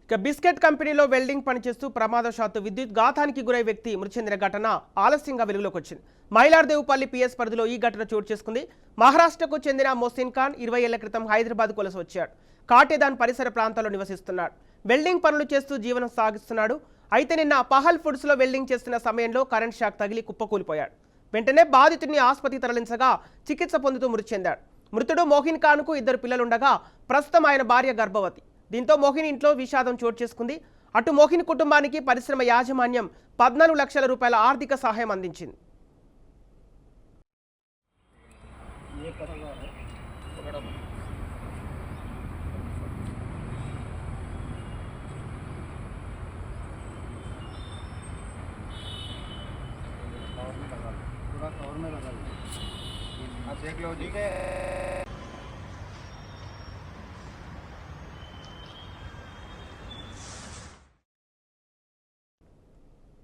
ఇక బిస్కెట్ కంపెనీలో వెల్డింగ్ పనిచేస్తూ ప్రమాదవశాత్తు విద్యుత్ ఘాతానికి గురై వ్యక్తి మృతి చెందిన ఘటన ఆలస్యంగా వెలుగులోకి వచ్చింది. మైలార్దేవుపల్లి పిఎస్ పరిధిలో ఈ ఘటన చోటు చేసుకుంది. మహారాష్ట్రకు చెందిన మొహసిన్ ఖాన్ 20 ఏళ్ల క్రితం హైదరాబాద్ వలస వచ్చాడు. కాటేదాన్ పరిసర ప్రాంతాల్లో నివసిస్తున్నాడు. వెల్డింగ్ పనులు చేస్తూ జీవనం సాగిస్తున్నాడు. అయితే నిన్న పహల్ ఫుడ్స్లో వెల్డింగ్ చేస్తున్న సమయంలో కరెంట్ షాక్ తగిలి కుప్పకూలిపోయాడు. వెంటనే బాధితుడిని ఆసుపత్రికి తరలించగా చికిత్స పొందుతూ మృతి చెందాడు. మృతుడు మొహిన్ ఖాన్కు 2 పిల్లలుండగా ప్రస్తుతం ఆయన భార్య గర్భవతి. దీంతో మోహిన్ ఇంట్లో విషాదం చోటు చేసుకుంది. అటు మోహిన్ కుటుంబానికి పరిశ్రమ యాజమాన్యం 14 లక్షల రూపాయల ఆర్థిక సహాయం అందించింది. कवर में लगा लो। आप देख लो जी।